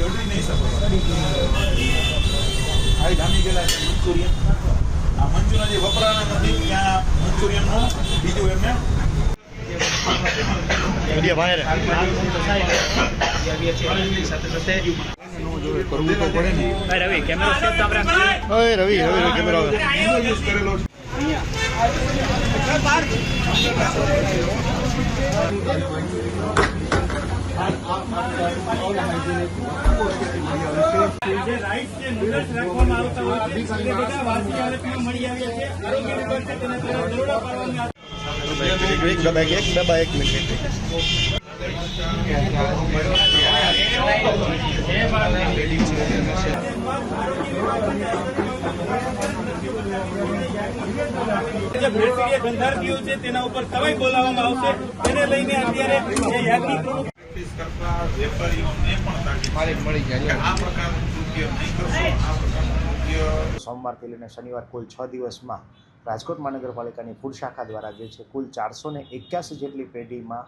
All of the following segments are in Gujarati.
અડી નહીં શકો આ જામી ગયેલા છે મંચુરિયન આ મંચુરિયન જે વપરાના નથી ત્યાં મંચુરિયનનું બીજું એમને કરવું તો પડે ને રવિ કેમેરો સેવ તો આપણે રવિ કેમેરો યુઝ કરેલો એક મિનિટ જે બ્રિટિશ બંધારણીઓ છે તેના ઉપર તવાઈ બોલાવવામાં આવશે તેને લઈને અત્યારે જે યાત્રિકો કરતા વેપારીઓને પણ તાકીદ મળી જાય આ પ્રકારનું કૃત્ય નહીં કરશો આ પ્રકારનું કૃત્ય સોમવારથી લઈને શનિવાર કુલ 6 દિવસમાં રાજકોટ મહાનગરપાલિકાની ફૂડ શાખા દ્વારા જે છે કુલ 481 જેટલી પેઢીમાં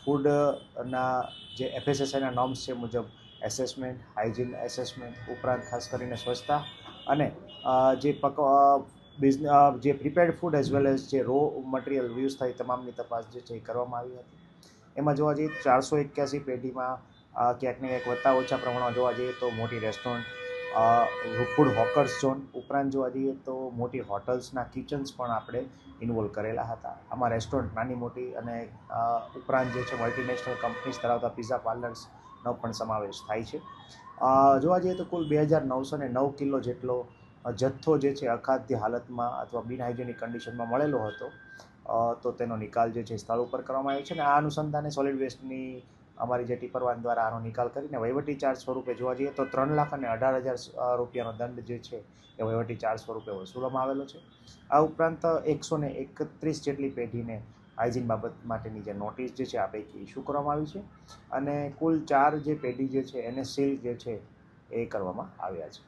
ફૂડના જે FSSAઈના નોર્મ્સ છે મુજબ એસેસમેન્ટ, હાઇજીન એસેસમેન્ટ ઉપરાંત ખાસ કરીને સ્વચ્છતા અને જે prepared food as well as જે રો મટીરિયલ યુઝ થાય તમામની તપાસ જે છે એ કરવામાં આવી હતી. એમાં જોવા જઈએ 481 પેઢીમાં ક્યાંક ને ક્યાંક વત્તા ઓછા પ્રમાણમાં જોવા જઈએ તો મોટી રેસ્ટોરન્ટ, ફૂડ હોકર્સ ઝોન ઉપરાંત જોવા જઈએ તો મોટી હોટલ્સના કિચન્સ પણ આપણે ઇન્વોલ્વ કરેલા હતા. આમાં રેસ્ટોરન્ટ નાની મોટી અને ઉપરાંત જે છે મલ્ટીનેશનલ કંપનીઝ ધરાવતા પિઝા પાર્લર્સનો પણ સમાવેશ થાય છે. જોવા જઈએ તો કુલ 2909 કિલો જેટલો જથ્થો જે છે અખાદ્ય હાલતમાં અથવા બિનહાઇજેનિક કન્ડિશનમાં મળેલો હતો તો તેનો નિકાલ જે છે સ્થળ ઉપર કરવામાં આવ્યો છે અને આ અનુસંધાને સોલિડ વેસ્ટની અમારી જે ટીપરવાન દ્વારા આનો નિકાલ કરીને વહીવટી ચાર્જ સ્વરૂપે જોવા જઈએ તો 3,18,000 રૂપિયાનો દંડ જે છે એ વહીવટી ચાર્જ સ્વરૂપે વસૂલવામાં આવેલો છે. આ ઉપરાંત 131 જેટલી પેઢીને હાઇજીન બાબત માટેની જે નોટિસ જે છે આ પૈકી ઇસ્યુ કરવામાં આવી છે અને કુલ 4 જે પેઢી જે છે એને સીલ જે છે એ કરવામાં આવ્યા છે.